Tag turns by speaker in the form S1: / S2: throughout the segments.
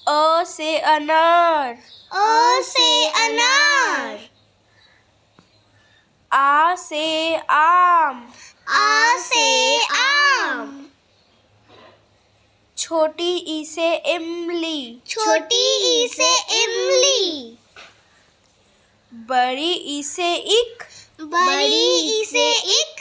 S1: अ से अनार।
S2: अ से अनार।
S1: आ से आम।
S2: आ से आम।
S1: छोटी ई से इमली।
S2: छोटी ई से इमली।
S1: बड़ी ई से इक।
S2: बड़ी ई से इक।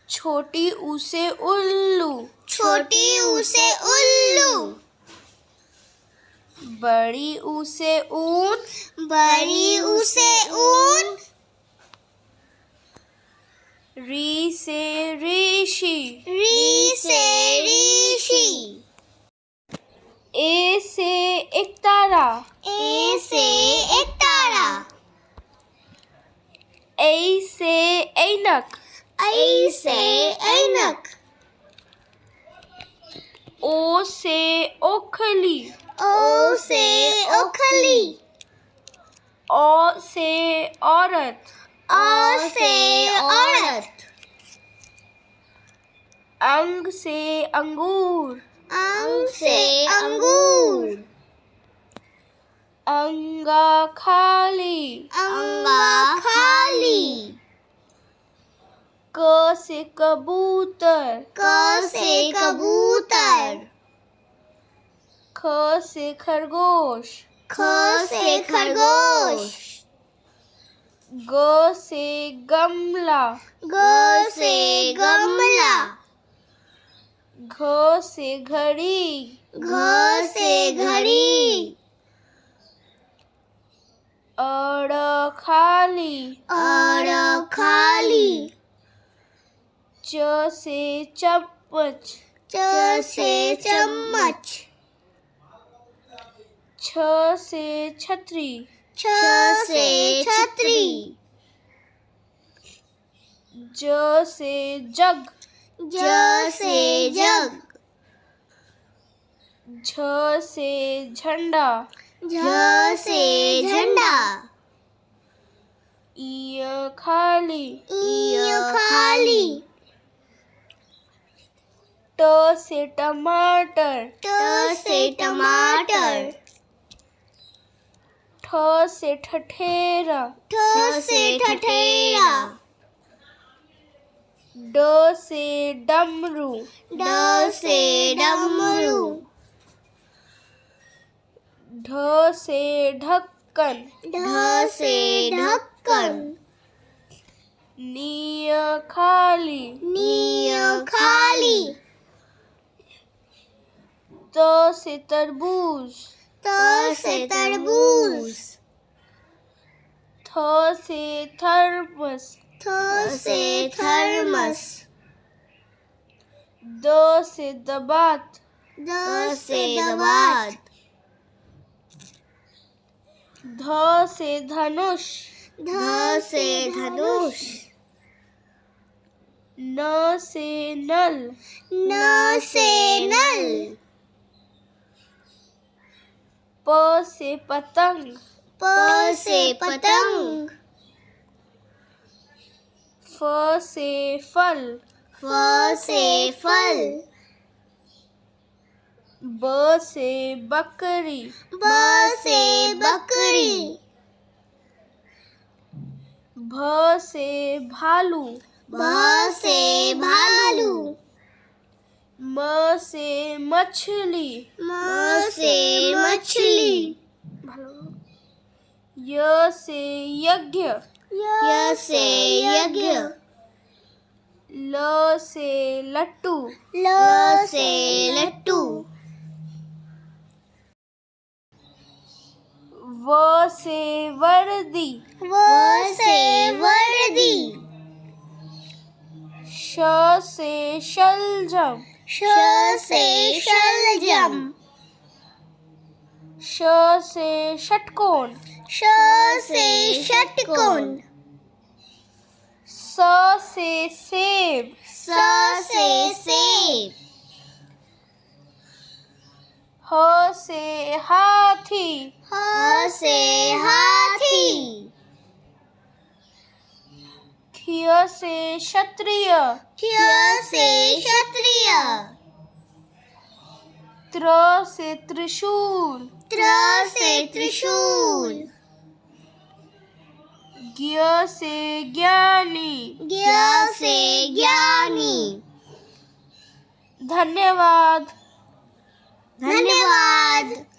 S1: छोटी ऊ से उल्लू।
S2: छोटी ऊ से उल्लू।
S1: बड़ी ऊ से ऊन।
S2: बड़ी ऊ से ऊन।
S1: री से ऋषि।
S2: री से ऋषि।
S1: ए से एकतारा।
S2: ए से एकतारा।
S1: ऐ से ऐनक।
S2: ऐ से ऐनक।
S1: ओ से ओखली।
S2: ओ से ओखली।
S1: औ से औरत।
S2: औ से औरत।
S1: अंग से अंगूर।
S2: अंग से अंगूर।
S1: अंगा खाली।
S2: अंगा खाली।
S1: क से कबूतर।
S2: क से कबूतर।
S1: ख से खरगोश।
S2: ख से खरगोश।
S1: ग से गमला।
S2: ग से गमला।
S1: घ से घड़ी।
S2: घ से घड़ी।
S1: अड़ खाली।
S2: अड़ खाली।
S1: च से चम्मच।
S2: च से चम्मच।
S1: छ से छतरी।
S2: छ से छतरी।
S1: ज से जग।
S2: ज से जग।
S1: झ से झंडा।
S2: झ से झंडा।
S1: ई खाली।
S2: ई खाली।
S1: ट से टमाटर।
S2: ट से टमाटर।
S1: ठ से ठठेरा।
S2: ठ से ठठेरा।
S1: ड से डमरू।
S2: ड से डमरू।
S1: ढ से ढक्कन।
S2: ढ से ढक्कन।
S1: नी खाली।
S2: नी खाली।
S1: त से तरबूज।
S2: त से तरबूज।
S1: थ से थर्मस।
S2: थ से थर्मस।
S1: द से दबात।
S2: द से दबात।
S1: ध से धनुष।
S2: ध से धनुष।
S1: न से नल।
S2: न से नल।
S1: प से पतंग।
S2: प से पतंग।
S1: फ से फल।
S2: फ से फल।
S1: ब से बकरी।
S2: ब से बकरी।
S1: भ से भालू।
S2: भ से भालू।
S1: म से मछली।
S2: म से मछली।
S1: य से यज्ञ।
S2: य से यज्ञ।
S1: ल से लट्टू।
S2: ल से लट्टू।
S1: व से वर्दी।
S2: व से वर्दी।
S1: श से शलजम।
S2: श से शलजम।
S1: श से षटकोण।
S2: श से षटकोण।
S1: स से सेब।
S2: स से सेब।
S1: ह से हाथी।
S2: ह से हाथी।
S1: क्ष से क्षत्रिय।
S2: क्ष से क्षत्रिय।
S1: त्र से त्रिशूल,
S2: त्र से त्रिशूल,
S1: ज्ञ से ज्ञानी।
S2: ज्ञ से ज्ञानी।
S1: धन्यवाद।
S2: धन्यवाद।